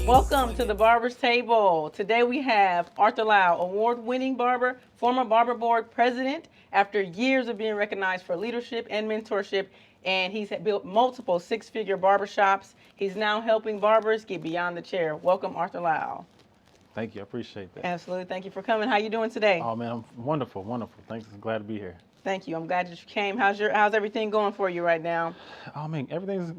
Welcome to the Barber's Table. Today we have Arthur Lyle, award-winning barber, former Barber Board president. After years of being recognized for leadership and mentorship, and he's built multiple six-figure barbershops. He's now helping barbers get beyond the chair. Welcome, Arthur Lyle. Thank you. I appreciate that. Absolutely. Thank you for coming. How you doing today? Oh man, I'm wonderful, wonderful. Thanks. I'm glad to be here. Thank you. I'm glad that you came. How's everything going for you right now? Oh man, everything's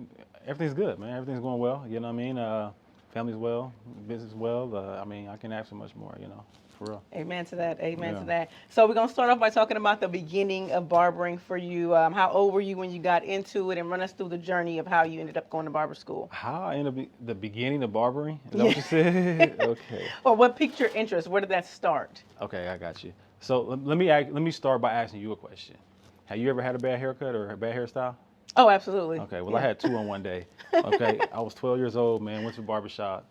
good, man. Everything's going well. You know what I mean? Family's well, business well. I mean, I can ask for much more. You know, for real. Amen to that. Amen to that. So we're gonna start off by talking about the beginning of barbering for you. How old were you when you got into it, and run us through the journey of how you ended up going to barber school? How I ended up the beginning of barbering? Is that what you said? Okay. Or what piqued your interest? Where did that start? Okay, I got you. So let me start by asking you a question. Have you ever had a bad haircut or a bad hairstyle? Oh, absolutely. Okay, well, I had two on one day. Okay, I was 12 years old, man, went to the barber shop,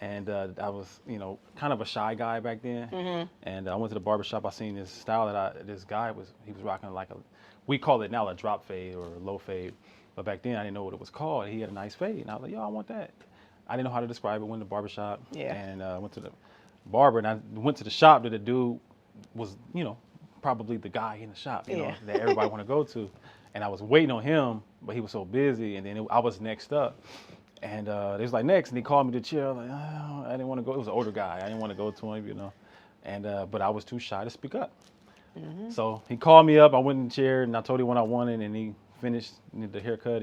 and I was, kind of a shy guy back then. And I went to the barber shop. I seen this style this guy was rocking like we call it now a drop fade or a low fade. But back then, I didn't know what it was called. He had a nice fade, and I was like, yo, I want that. I didn't know how to describe it. Went to the barber shop, and went to the barber, and I went to the shop that the dude was, probably the guy in the shop, that everybody want to go to. And I was waiting on him, but he was so busy. And then I was next up. And they was like, next. And he called me to the chair. I was like, oh, I didn't want to go. It was an older guy. I didn't want to go to him, And but I was too shy to speak up. So he called me up. I went in the chair, and I told him what I wanted. And he finished the haircut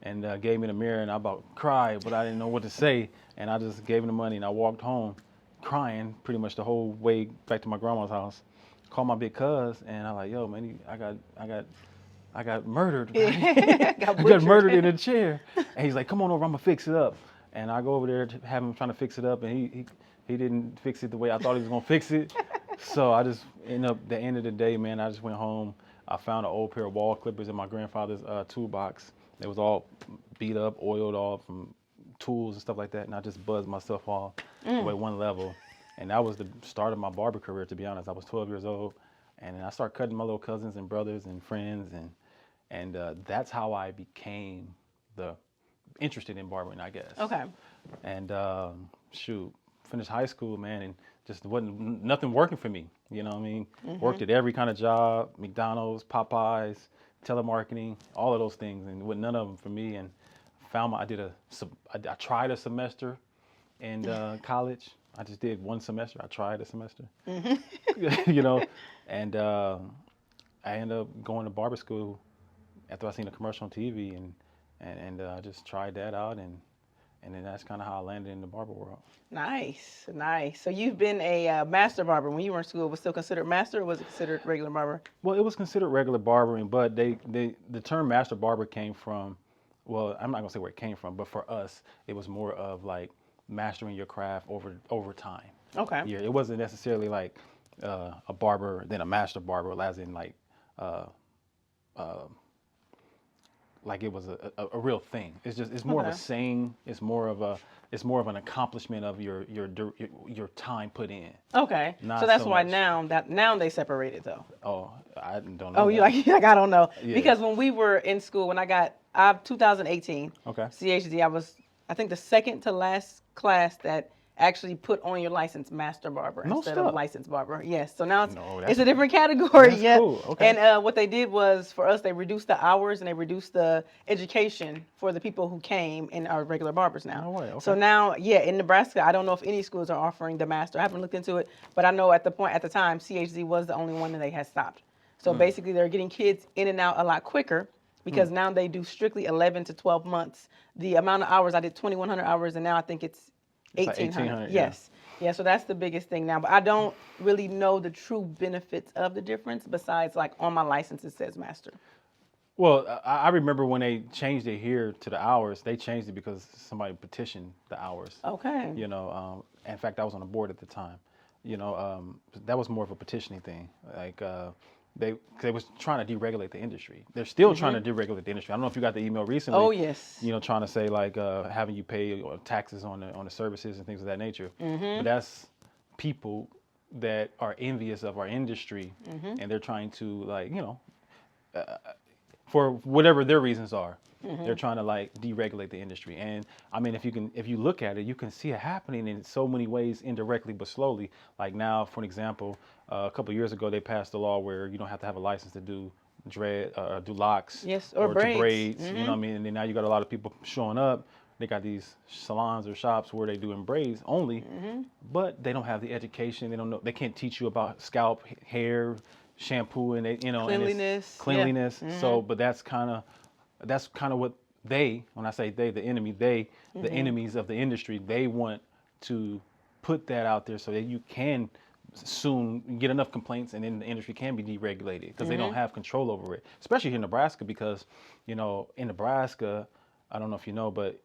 and gave me the mirror. And I about cried, but I didn't know what to say. And I just gave him the money, and I walked home crying pretty much the whole way back to my grandma's house. Called my big cuz, and I like, yo, man, I got murdered. I got murdered in a chair. And he's like, come on over, I'm gonna fix it up. And I go over there to have him trying to fix it up, and he didn't fix it the way I thought he was gonna fix it. So I just ended up, the end of the day, man, I just went home. I found an old pair of wall clippers in my grandfather's toolbox. It was all beat up, oiled off from tools and stuff like that. And I just buzzed myself off away one level. And that was the start of my barber career, to be honest. I was 12 years old. And then I started cutting my little cousins and brothers and friends, and that's how I became interested in barbering, I guess. Okay. And finished high school, man, and just wasn't nothing working for me. You know what I mean? Worked at every kind of job, McDonald's, Popeyes, telemarketing, all of those things, and with none of them for me. And I tried a semester in college. I just did one semester. I tried a semester, and I ended up going to barber school after I seen a commercial on TV, and I just tried that out, and then that's kind of how I landed in the barber world. Nice. So you've been a master barber. When you were in school, was it still considered master, or was it considered regular barber? Well, it was considered regular barbering, but the term master barber came from, well, I'm not gonna say where it came from, but for us, it was more of like mastering your craft over time. Okay. Yeah, it wasn't necessarily like a barber then a master barber, as in like it was a real thing. It's more of a saying. It's more of an accomplishment of your time put in. Okay. Not so that's so why much. now they separated though. Oh, I don't know. Oh, you like I don't know. Yeah. Because when we were in school, when I'm 2018. Okay. CHD, I think the second to last class that actually put on your license master barber instead of licensed barber. Yes. So now it's a different category. That's yeah. cool. Okay. And what they did was for us, they reduced the hours and they reduced the education for the people who came in our regular barbers now. No way. Okay. So now, in Nebraska, I don't know if any schools are offering the master. I haven't looked into it, but I know at the time, CHD was the only one that they had stopped. So basically, they're getting kids in and out a lot quicker because now they do strictly 11 to 12 months. The amount of hours, I did 2,100 hours, and now I think it's 1,800. Yes. Yeah, so that's the biggest thing now. But I don't really know the true benefits of the difference besides like on my license it says master. Well, I remember when they changed it here to the hours, they changed it because somebody petitioned the hours. Okay. In fact, I was on the board at the time. That was more of a petitioning thing. Like they was trying to deregulate the industry. They're still trying to deregulate the industry. I don't know if you got the email recently. Oh yes. Trying to say like having you pay taxes on the services and things of that nature. But that's people that are envious of our industry, and they're trying to for whatever their reasons are, They're trying to like deregulate the industry. And I mean, if you look at it, you can see it happening in so many ways, indirectly but slowly. Like now, for an example, a couple of years ago, they passed a law where you don't have to have a license to do do locks, Yes, or to braids. braids. You know what I mean? And then now you got a lot of people showing up. They got these salons or shops where they doing braids only, but they don't have the education. They don't know. They can't teach you about scalp, hair, shampoo, and Cleanliness. cleanliness. So, but that's kind of what when I say they, the enemy, the enemies of the industry, they want to put that out there so that you can soon get enough complaints and then the industry can be deregulated because they don't have control over it, especially here in Nebraska because, in Nebraska, I don't know if you know, but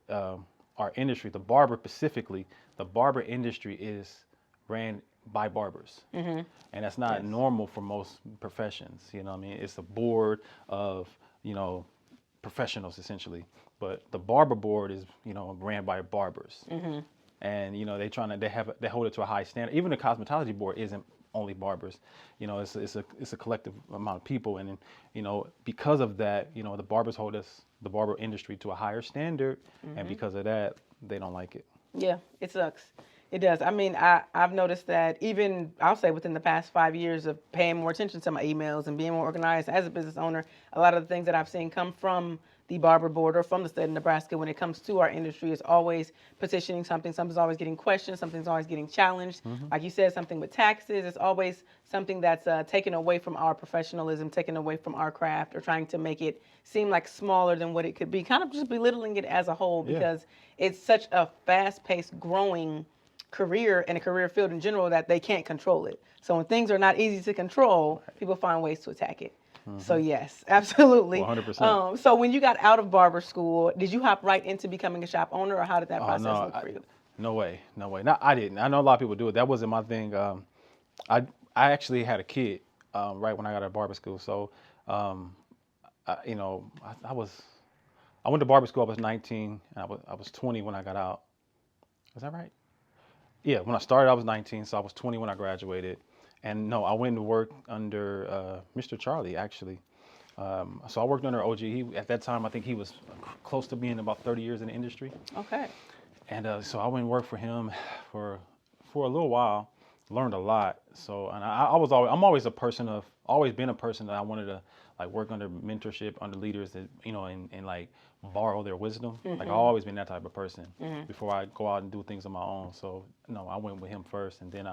our industry, the barber specifically, the barber industry is ran by barbers. And that's not normal for most professions. You know what I mean? It's a board of, professionals essentially. But the barber board is, ran by barbers. And, they hold it to a high standard. Even the cosmetology board isn't only barbers. It's a collective amount of people. And then, because of that, the barbers hold the barber industry to a higher standard. And because of that, they don't like it. Yeah, it sucks. It does. I mean, I've noticed that even, I'll say within the past 5 years of paying more attention to my emails and being more organized as a business owner, a lot of the things that I've seen come from the barber board or from the state of Nebraska when it comes to our industry is always petitioning something. Something's always getting questioned. Something's always getting challenged. Like you said, something with taxes. It's always something that's taken away from our professionalism, taken away from our craft, or trying to make it seem like smaller than what it could be. Kind of just belittling it as a whole because it's such a fast-paced, growing career and a career field in general that they can't control it. So when things are not easy to control, people find ways to attack it. So yes, absolutely. 100%. So when you got out of barber school, did you hop right into becoming a shop owner, or how did that process look for you? No way. No, I didn't. I know a lot of people do it. That wasn't my thing. I actually had a kid right when I got out of barber school. So, I went to barber school. I was 19. And I was 20 when I got out. Is that right? Yeah. When I started, I was 19. So I was 20 when I graduated. And no, I went to work under Mr. Charlie, actually. So I worked under OG. At that time, I think he was close to being about 30 years in the industry. Okay. And so I went and worked for him for a little while, learned a lot. So, and I'm always always been a person that I wanted to like work under mentorship, under leaders that, and like borrow their wisdom. Like I've always been that type of person before I go out and do things on my own. So, no, I went with him first, and then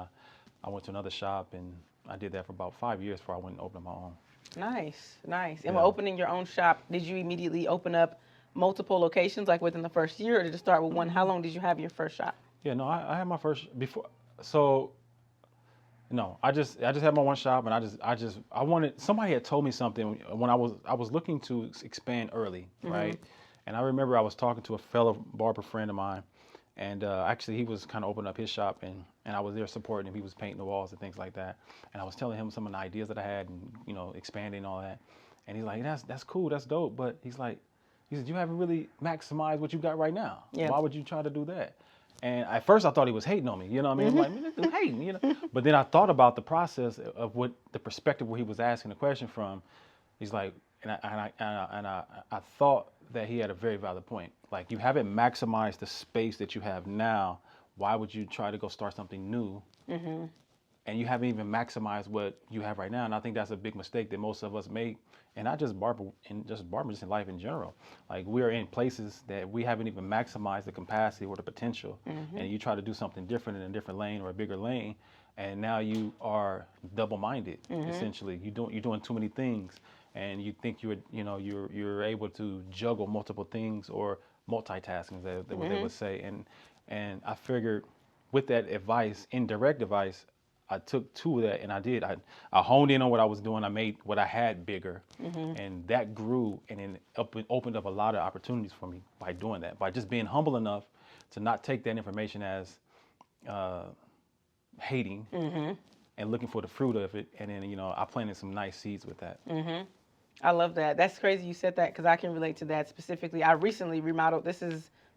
I went to another shop, and I did that for about 5 years before I went and opened my own. Nice. And when opening your own shop, did you immediately open up multiple locations, like within the first year, or did you start with one? How long did you have your first shop? Yeah, no, I had my first before. So, no, I just had my one shop, and I wanted, somebody had told me something when I was looking to expand early, right? And I remember I was talking to a fellow barber friend of mine. And actually, he was kind of opening up his shop, and I was there supporting him. He was painting the walls and things like that. And I was telling him some of the ideas that I had, and expanding all that. And he's like, "That's cool, that's dope." But he said, "You haven't really maximized what you got right now. Yeah. Why would you try to do that?" And at first, I thought he was hating on me. You know what I mean? I'm like, "Man, this dude hating," But then I thought about the process of what the perspective where he was asking the question from. He's like, and I thought that he had a very valid point. Like, you haven't maximized the space that you have now. Why would you try to go start something new? And you haven't even maximized what you have right now. And I think that's a big mistake that most of us make, and not just barber, just in life in general. Like, we are in places that we haven't even maximized the capacity or the potential. And you try to do something different in a different lane or a bigger lane, and now you are double-minded. Essentially, you're doing too many things. And you think you're able to juggle multiple things, or multitasking, that what they would say. And I figured with that advice, indirect advice, I took to that, and I did. I honed in on what I was doing. I made what I had bigger, and that grew, and then opened up a lot of opportunities for me by doing that, by just being humble enough to not take that information as hating and looking for the fruit of it. And then, I planted some nice seeds with that. I love that. That's crazy you said that, because I can relate to that specifically. I recently remodeled. This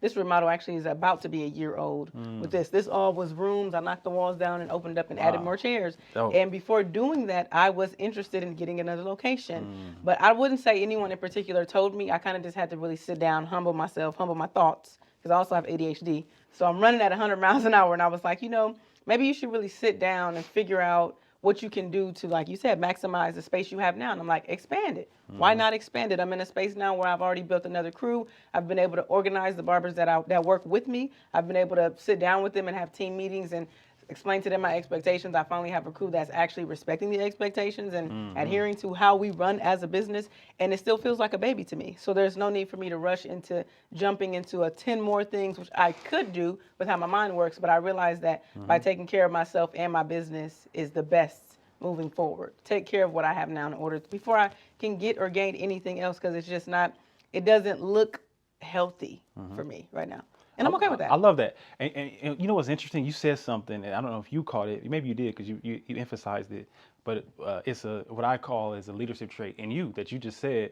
This remodel actually is about to be a year old with this. This all was rooms. I knocked the walls down and opened up and added more chairs. Dope. And before doing that, I was interested in getting another location. But I wouldn't say anyone in particular told me. I kind of just had to really sit down, humble myself, humble my thoughts, because I also have ADHD. So I'm running at 100 miles an hour, and I was like, maybe you should really sit down and figure out what you can do to, like you said, maximize the space you have now. And I'm like, expand it. Why not expand it? I'm in a space now where I've already built another crew. I've been able to organize the barbers that work with me. I've been able to sit down with them and have team meetings and explain to them my expectations. I finally have a crew that's actually respecting the expectations and adhering to how we run as a business. And it still feels like a baby to me. So there's no need for me to rush into jumping into 10 more things, which I could do with how my mind works. But I realize that by taking care of myself and my business is the best moving forward. Take care of what I have now in order before I can get or gain anything else, because it's just not, it doesn't look healthy for me right now. And I'm okay with that. I love that. And you know what's interesting? You said something, and I don't know if you caught it. Maybe you did, because you emphasized it. But it's what I call is a leadership trait in you that you just said.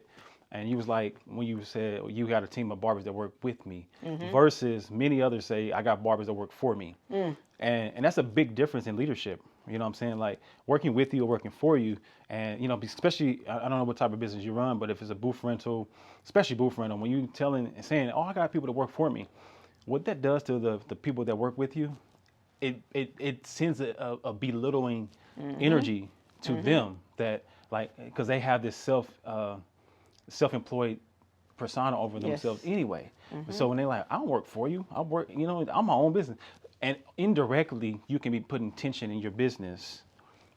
And you was like, when you said you got a team of barbers that work with me, versus many others say I got barbers that work for me. And that's a big difference in leadership. You know what I'm saying? Like working with you or working for you. And, especially, I don't know what type of business you run, but if it's a booth rental, especially booth rental, when you telling and saying, oh, I got people to work for me, what that does to the people that work with you, it sends a belittling energy to them that, like, because they have this self-employed persona over themselves anyway. So when they're like, I don't work for you, I work, I'm my own business. And indirectly, you can be putting tension in your business,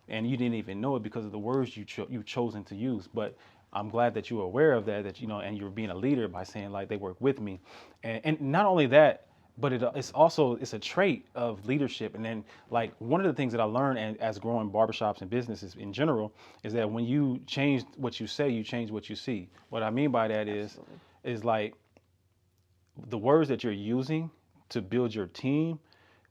and you didn't even know it because of the words you've chosen to use. But I'm glad that you were aware of that, and you're being a leader by saying, like, they work with me. And not only that, but it's a trait of leadership. And then, like, one of the things that I learned as growing barbershops and businesses in general is that when you change what you say, you change what you see. What I mean by that is like the words that you're using to build your team,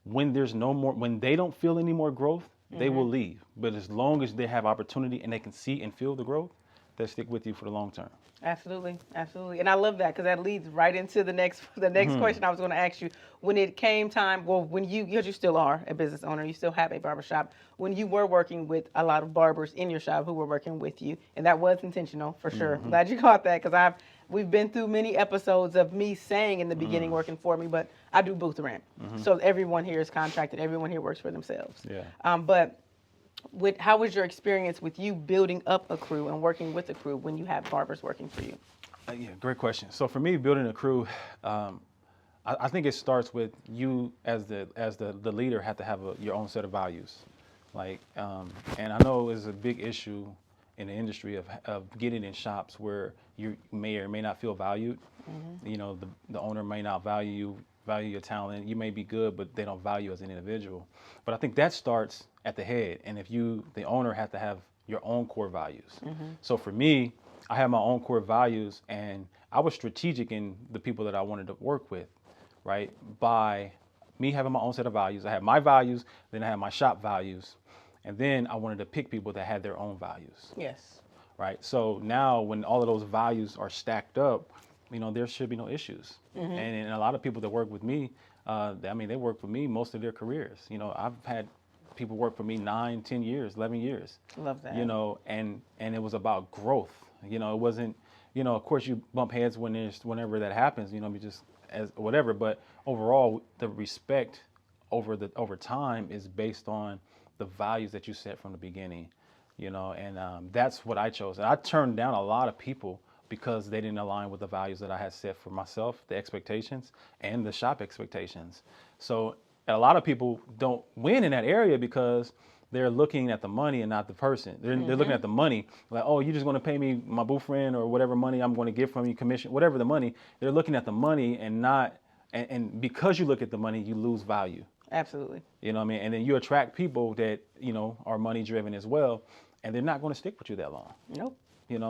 when they don't feel any more growth, they will leave. But as long as they have opportunity and they can see and feel the growth, they'll stick with you for the long term. Absolutely, absolutely. And I love that, because that leads right into the next question I was going to ask you. When it came time, because you still are a business owner, you still have a barbershop, when you were working with a lot of barbers in your shop who were working with you, and that was intentional for sure. I'm glad you caught that, because we've been through many episodes of me saying in the beginning working for me, but I do booth rent. So everyone here is contracted, everyone here works for themselves. Yeah. But how was your experience with you building up a crew and working with a crew when you have barbers working for you? Yeah, great question. So for me, building a crew, I think it starts with you as the leader have to have your own set of values. Like, and I know it's a big issue in the industry of getting in shops where you may or may not feel valued. The owner may not value your talent. You may be good, but they don't value you as an individual. But I think that starts at the head. And if the owner, have to have your own core values. So for me, I have my own core values, and I was strategic in the people that I wanted to work with, right? By me having my own set of values. I have my values, then I have my shop values. And then I wanted to pick people that had their own values. Yes. Right. So now when all of those values are stacked up, there should be no issues. And a lot of people that work with me, they work for me most of their careers. I've had people work for me 9, 10 years, 11 years. Love that. And it was about growth. It wasn't, of course you bump heads whenever that happens, just as whatever. But overall, the respect over time is based on the values that you set from the beginning, and that's what I chose. And I turned down a lot of people because they didn't align with the values that I had set for myself, the expectations and the shop expectations. So a lot of people don't win in that area because they're looking at the money and not the person. They're looking at the money, like, oh, you're just going to pay me my booth rent or whatever money I'm going to get from you, commission, whatever the money. They're looking at the money and because you look at the money, you lose value. Absolutely. You know what I mean? And then you attract people that, are money driven as well, and they're not going to stick with you that long. Nope.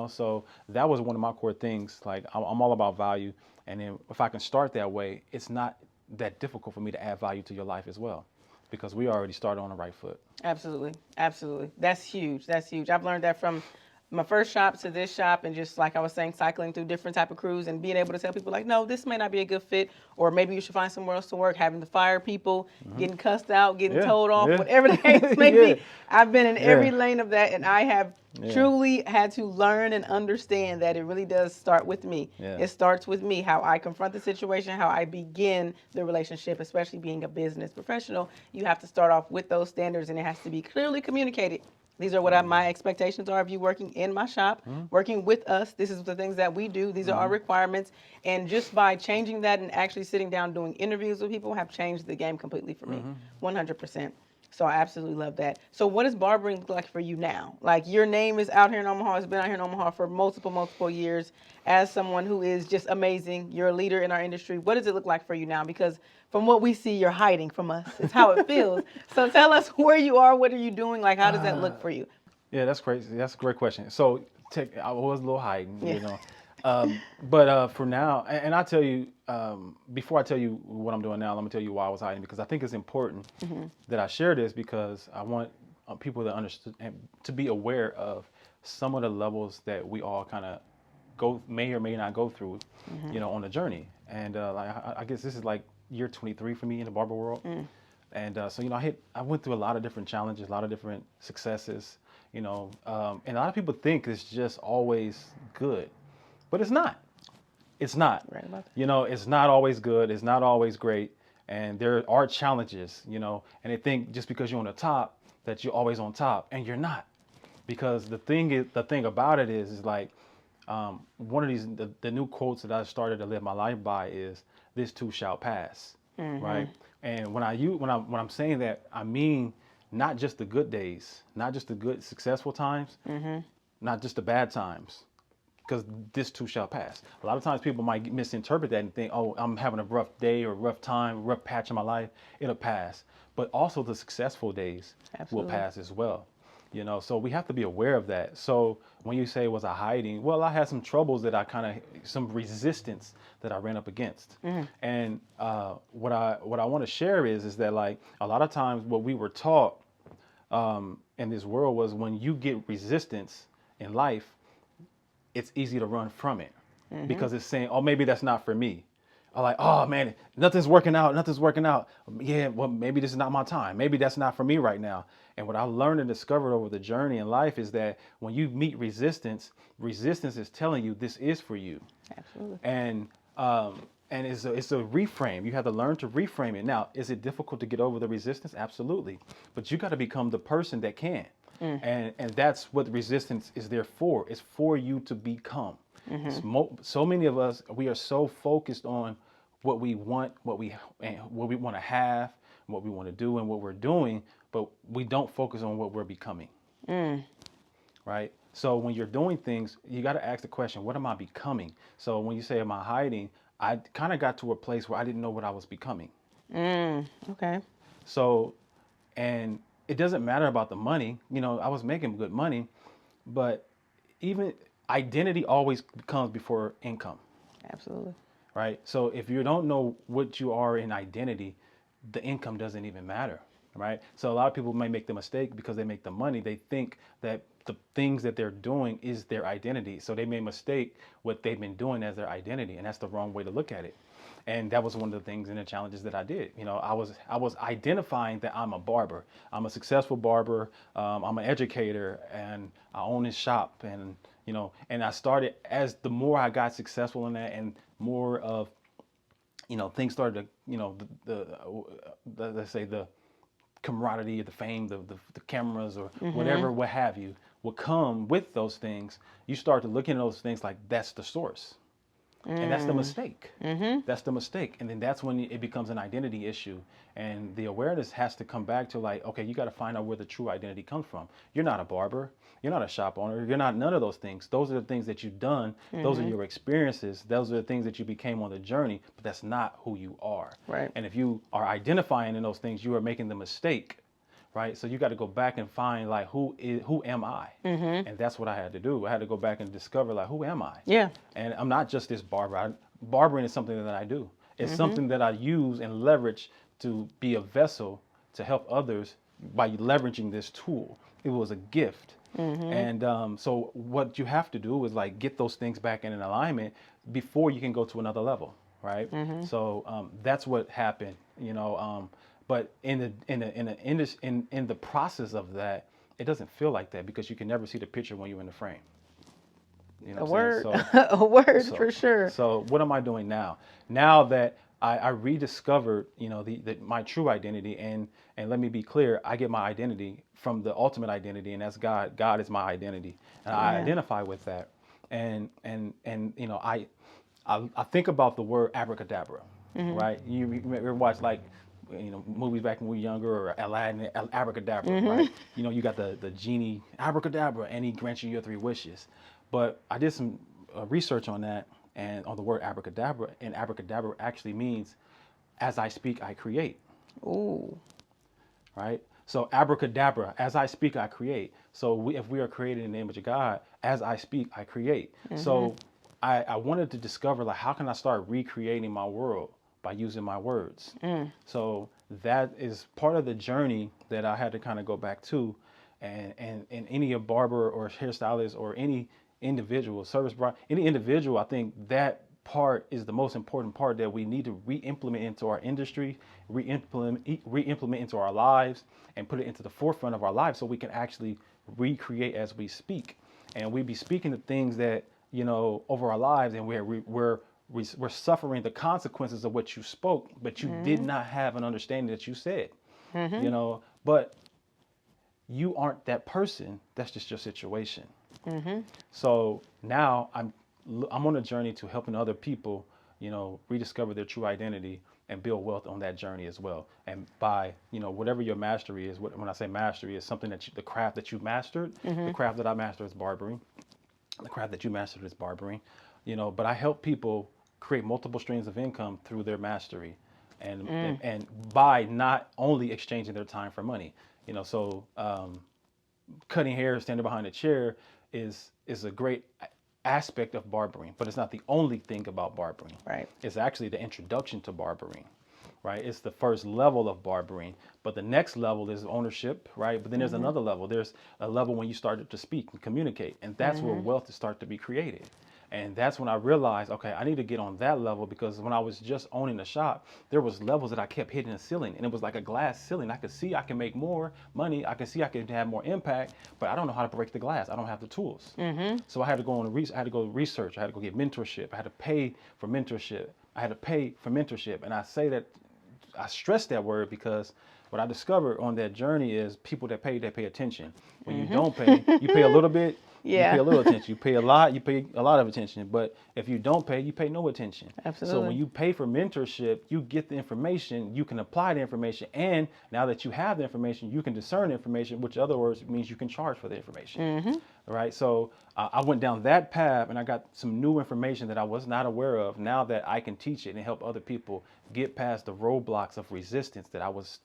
So that was one of my core things. Like, I'm all about value. And then if I can start that way, it's not that difficult for me to add value to your life as well, because we already started on the right foot. Absolutely. Absolutely. That's huge. That's huge. I've learned that from my first shop to this shop, and just like I was saying, cycling through different type of crews and being able to tell people like, no, this may not be a good fit, or maybe you should find somewhere else to work, having to fire people, getting cussed out, getting told off, whatever the case may be. I've been in every lane of that, and I have truly had to learn and understand that it really does start with me. It starts with me, how I confront the situation, how I begin the relationship, especially being a business professional. You have to start off with those standards, and it has to be clearly communicated. These are what my expectations are of you working in my shop, working with us. This is the things that we do. These are our requirements. And just by changing that and actually sitting down doing interviews with people have changed the game completely for me, 100%. So I absolutely love that. So what does barbering look like for you now? Like, your name is out here in Omaha. It's been out here in Omaha for multiple years. As someone who is just amazing, you're a leader in our industry. What does it look like for you now? Because from what we see, you're hiding from us. It's how it feels. So tell us where you are. What are you doing? Like, how does that look for you? Yeah, that's crazy. That's a great question. So I was a little hiding, you know. But for now, and I tell you, before I tell you what I'm doing now, let me tell you why I was hiding, because I think it's important that I share this, because I want people to understand and to be aware of some of the levels that we all kind of may or may not go through, you know, on the journey. And like I guess this is like year 23 for me in the barber world. And so, you know, I went through a lot of different challenges, a lot of different successes, you know, and a lot of people think it's just always good. But it's not. It's not. Right about that. You know, it's not always good. It's not always great. And there are challenges, you know, and they think just because you're on the top that you're always on top, and you're not. Because the thing about it is like, one of these, the new quotes that I started to live my life by is, "This too shall pass." Right. And when I'm saying that, I mean, not just the good days, not just the good successful times, not just the bad times. Because this too shall pass. A lot of times people might misinterpret that and think, oh, I'm having a rough day or rough time, rough patch in my life. It'll pass. But also the successful days will pass as well. You know, so we have to be aware of that. So when you say, was I hiding? Well, I had some troubles that some resistance that I ran up against. And what I want to share is that, like, a lot of times what we were taught in this world was, when you get resistance in life, it's easy to run from it, because it's saying, oh, maybe that's not for me. Or like, oh man, nothing's working out. Yeah, well, maybe this is not my time. Maybe that's not for me right now. And what I learned and discovered over the journey in life is that when you meet resistance is telling you this is for you. Absolutely. And it's a reframe. You have to learn to reframe it. Now, is it difficult to get over the resistance? Absolutely. But you got to become the person that can. And that's what resistance is there for. It's for you to become. So many of us, we are so focused on what we want, what we want to have, what we want to do, and what we're doing, but we don't focus on what we're becoming. Right? So when you're doing things, you got to ask the question, what am I becoming? So when you say, am I hiding? I kind of got to a place where I didn't know what I was becoming. Okay. So, and it doesn't matter about the money. You know, I was making good money, but even identity always comes before income. Absolutely. Right? So if you don't know what you are in identity, the income doesn't even matter. Right? So a lot of people may make the mistake, because they make the money, they think that the things that they're doing is their identity. So they may mistake what they've been doing as their identity, and that's the wrong way to look at it. And that was one of the things and the challenges that I did. You know, I was identifying that I'm a barber. I'm a successful barber. I'm an educator, and I own this shop. And, you know, and I started, as the more I got successful in that, and more of, you know, things started to, you know, the let's say the camaraderie, the fame, the cameras, or whatever, what have you, will come with those things. You start to look at those things like that's the source. And that's the mistake. That's the mistake. And then that's when it becomes an identity issue. And the awareness has to come back to, like, okay, you got to find out where the true identity comes from. You're not a barber. You're not a shop owner. You're not none of those things. Those are the things that you've done. Those are your experiences. Those are the things that you became on the journey, but that's not who you are. Right. And if you are identifying in those things, you are making the mistake. Right. So you got to go back and find, like, who am I? And that's what I had to do. I had to go back and discover, like, who am I? Yeah. And I'm not just this barber. Barbering is something that I do. It's something that I use and leverage to be a vessel to help others by leveraging this tool. It was a gift. And so what you have to do is like get those things back in an alignment before you can go to another level, right? So that's what happened, but in the process of that, it doesn't feel like that because you can never see the picture when you're in the frame. You know A what I'm word, saying? So, a word for sure. So what am I doing now? Now that I rediscovered, my true identity, and let me be clear, I get my identity from the ultimate identity, and that's God. God is my identity, and I identify with that. And I think about the word abracadabra, right? You ever watch like movies back when we were younger, or Aladdin, abracadabra, right? You got the genie, abracadabra, and he grants you your 3 wishes. But I did some research on that, and on the word abracadabra, and abracadabra actually means, as I speak, I create. Ooh. Right? So abracadabra, as I speak, I create. So if we are created in the image of God, as I speak, I create. So I wanted to discover, like, how can I start recreating my world by using my words? So that is part of the journey that I had to kind of go back to, and any of barber or hairstylist or any individual any individual, I think that part is the most important part that we need to re-implement into our industry, re-implement into our lives, and put it into the forefront of our lives so we can actually recreate as we speak. And we be speaking the things that, over our lives, and we're suffering the consequences of what you spoke, but you did not have an understanding that you said. But you aren't that person. That's just your situation. So now I'm on a journey to helping other people, rediscover their true identity and build wealth on that journey as well. And by, whatever your mastery is, when I say mastery, is something that the craft that you mastered. The craft that I mastered is barbering. The craft that you mastered is barbering. But I help people create multiple streams of income through their mastery, and by not only exchanging their time for money. So cutting hair, standing behind a chair is a great aspect of barbering, but it's not the only thing about barbering. Right. It's actually the introduction to barbering, right? It's the first level of barbering, but the next level is ownership, right? But then there's another level. There's a level when you started to speak and communicate, and that's where wealth is start to be created. And that's when I realized, okay, I need to get on that level, because when I was just owning the shop, there was levels that I kept hitting the ceiling, and it was like a glass ceiling. I could see I can make more money. I could see I can have more impact, but I don't know how to break the glass. I don't have the tools. So I had to go I had to go research. I had to go get mentorship. I had to pay for mentorship. And I stress that word because what I discovered on that journey is people that pay attention. When you don't pay, you pay a little bit. Yeah. You pay a little attention. You pay a lot. You pay a lot of attention. But if you don't pay, you pay no attention. Absolutely. So when you pay for mentorship, you get the information. You can apply the information, and now that you have the information, you can discern the information, which in other words means you can charge for the information. Right. So I went down that path, and I got some new information that I was not aware of. Now that I can teach it and help other people get past the roadblocks of resistance that I was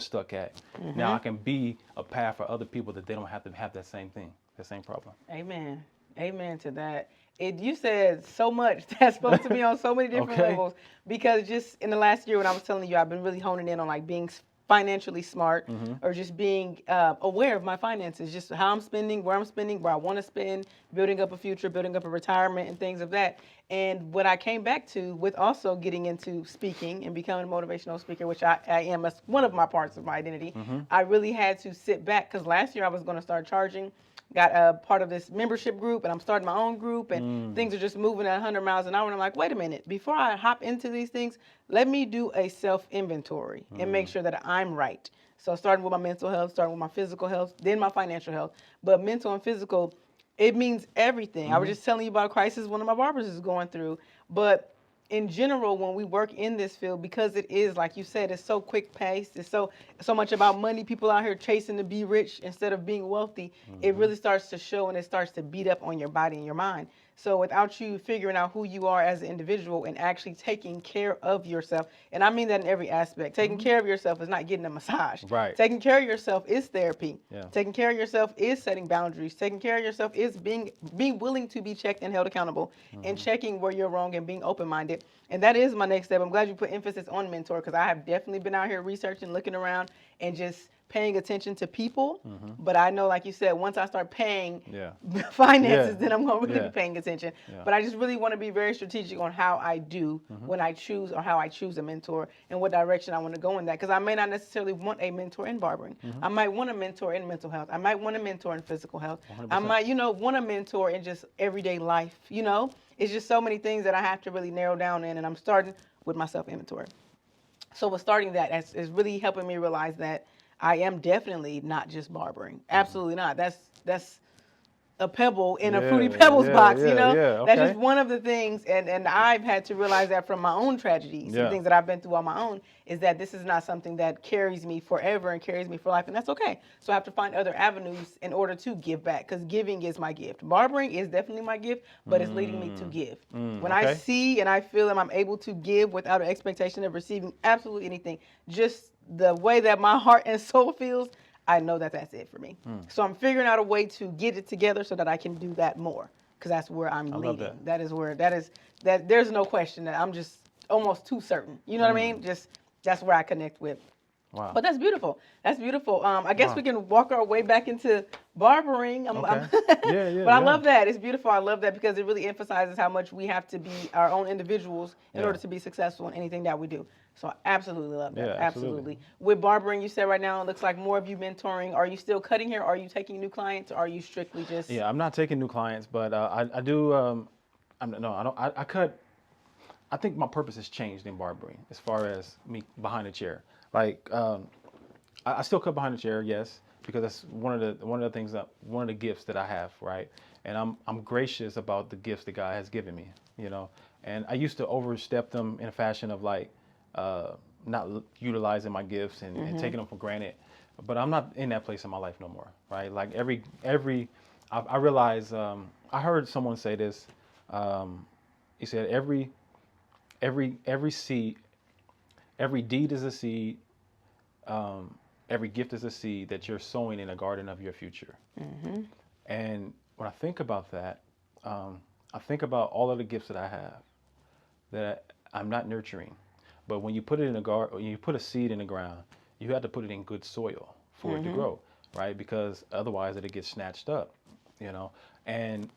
stuck at. Now I can be a path for other people that they don't have to have that same thing. The same problem. Amen. Amen to that. You said so much that spoke to me on so many different levels, because just in the last year when I was telling you, I've been really honing in on like being financially smart, or just being aware of my finances, just how I'm spending, where I want to spend, building up a future, building up a retirement, and things of that. And what I came back to with also getting into speaking and becoming a motivational speaker, which I am as one of my parts of my identity, I really had to sit back, because last year I was going to start charging. Got a part of this membership group, and I'm starting my own group, and things are just moving at 100 miles an hour. And I'm like, wait a minute, before I hop into these things, let me do a self-inventory and make sure that I'm right. So starting with my mental health, starting with my physical health, then my financial health. But mental and physical, it means everything. I was just telling you about a crisis one of my barbers is going through. But in general, when we work in this field, because it is, like you said, it's so quick paced, it's so much about money, people out here chasing to be rich instead of being wealthy, it really starts to show, and it starts to beat up on your body and your mind. So without you figuring out who you are as an individual and actually taking care of yourself, and I mean that in every aspect, taking care of yourself is not getting a massage. Right. Taking care of yourself is therapy. Yeah. Taking care of yourself is setting boundaries. Taking care of yourself is being willing to be checked and held accountable, and checking where you're wrong and being open-minded. And that is my next step. I'm glad you put emphasis on mentor, because I have definitely been out here researching, looking around, and just paying attention to people, but I know, like you said, once I start paying Yeah. finances, Yeah. then I'm going to really Yeah. be paying attention. Yeah. But I just really want to be very strategic on how I do when I choose, or how I choose a mentor and what direction I want to go in that. Because I may not necessarily want a mentor in barbering. I might want a mentor in mental health. I might want a mentor in physical health. 100%. I might, want a mentor in just everyday life. It's just so many things that I have to really narrow down in, and I'm starting with my self-inventory. So with starting that is really helping me realize that I am definitely not just barbering. Absolutely not. That's a pebble in a Fruity Pebbles box, Yeah, That's just okay. one of the things, and I've had to realize that from my own tragedies and things that I've been through on my own, is that this is not something that carries me forever and carries me for life, and that's okay. So I have to find other avenues in order to give back, because giving is my gift. Barbering is definitely my gift, but it's leading me to give. When I see and I feel that I'm able to give without an expectation of receiving absolutely anything, just the way that my heart and soul feels, I know that that's it for me. So I'm figuring out a way to get it together so that I can do that more, because that's where I'm leading. That there's no question that I'm just almost too certain. You know what I mean? Just that's where I connect with. Wow. But that's beautiful. That's beautiful. I guess we can walk our way back into barbering. But I love that. It's beautiful. I love that because it really emphasizes how much we have to be our own individuals in order to be successful in anything that we do. So I absolutely love that. Yeah, absolutely. With barbering, you said right now it looks like more of you mentoring. Are you still cutting hair? Are you taking new clients? Or are you strictly just? Yeah, I'm not taking new clients, but I do. I cut. I think my purpose has changed in barbering as far as me behind the chair. Like I still cut behind the chair, yes, because that's one of the things one of the gifts that I have, right? And I'm gracious about the gifts that God has given me, And I used to overstep them in a fashion of like not utilizing my gifts and taking them for granted. But I'm not in that place in my life no more, right? Like I realize I heard someone say this. He said every seed, every deed is a seed. Every gift is a seed that you're sowing in a garden of your future. And when I think about that, I think about all of the gifts that I have that I'm not nurturing. But when you put it in a garden, when you put a seed in the ground, you have to put it in good soil for it to grow, right? Because otherwise it'll get snatched up, And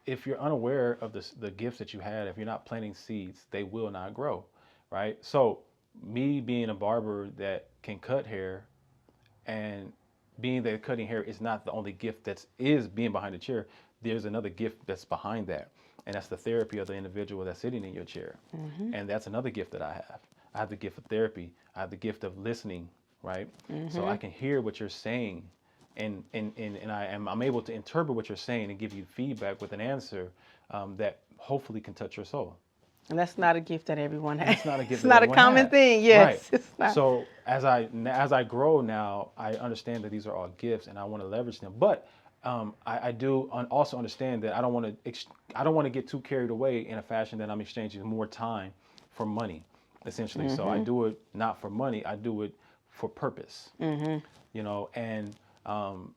if you're unaware of the gifts that you had, if you're not planting seeds, they will not grow, right? So me being a barber that can cut hair, and being that cutting hair is not the only gift that is being behind the chair, there's another gift that's behind that. And that's the therapy of the individual that's sitting in your chair. And that's another gift that I have. I have the gift of therapy. I have the gift of listening, right? So I can hear what you're saying, and I'm able to interpret what you're saying and give you feedback with an answer that hopefully can touch your soul. And that's not a gift that everyone has. It's not a gift. It's not a common thing. Yes, right. It's not. So as I grow now, I understand that these are all gifts, and I want to leverage them. But I do also understand that I don't want to get too carried away in a fashion that I'm exchanging more time for money, essentially. So I do it not for money. I do it for purpose. And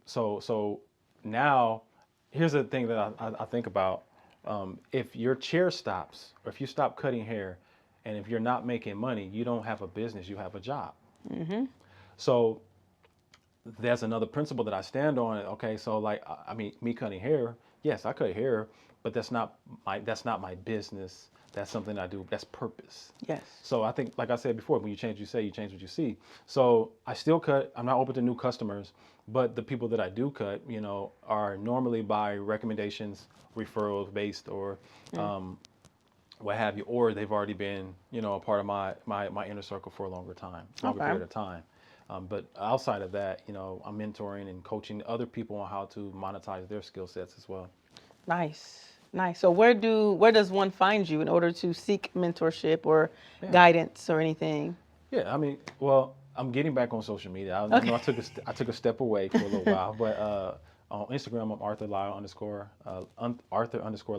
so now here's the thing that I think about. If your chair stops, or if you stop cutting hair, and if you're not making money, you don't have a business, you have a job. So there's another principle that I stand on. Okay, so like, I mean, me cutting hair, yes, I cut hair, but that's not my business. That's something I do. That's purpose. Yes. So I think, like I said before, when you change, you say, you change what you see. So I still cut. I'm not open to new customers, but the people that I do cut, are normally by recommendations, referrals based, or what have you, or they've already been, a part of my inner circle for a longer period of time. But outside of that, I'm mentoring and coaching other people on how to monetize their skill sets as well. Nice. So where does one find you in order to seek mentorship or guidance or anything? Yeah, I mean, well, I'm getting back on social media. I know I took a step away for a little while, but on Instagram, I'm Arthur Lyle _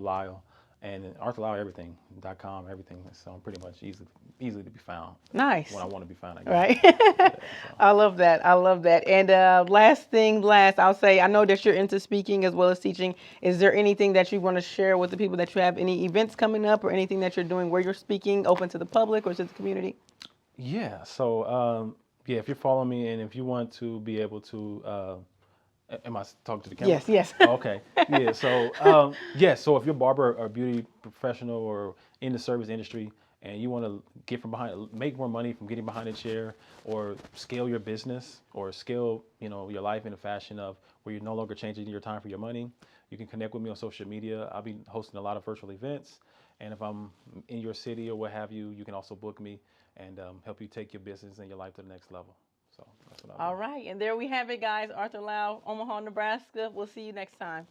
Lyle, and ArthurLyleEverything.com, everything. So I'm pretty much easily to be found. Nice. When I want to be found, I guess. Right. So. I love that. And last, I'll say, I know that you're into speaking as well as teaching. Is there anything that you want to share with the people that you have? Any events coming up or anything that you're doing where you're speaking open to the public or to the community? Yeah. So Yeah, if you're following me, and if you want to be able to, am I talking to the camera? Yes, yes. Oh, okay. Yeah. So, So if you're a barber or beauty professional or in the service industry, and you want to get from behind, make more money from getting behind a chair, or scale your business, or scale, your life in a fashion of where you're no longer changing your time for your money, you can connect with me on social media. I'll be hosting a lot of virtual events, and if I'm in your city or what have you, you can also book me and help you take your business and your life to the next level. So that's what I'll do. All right, and there we have it, guys. Arthur Lyle, Omaha, Nebraska. We'll see you next time.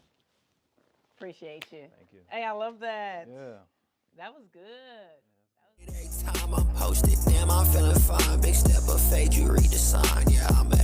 Appreciate you. Thank you. Hey, I love that. Yeah. That was good. Every time I'm posted, damn, I'm feeling fine. Big step of faith, you read the sign. Yeah, I'm a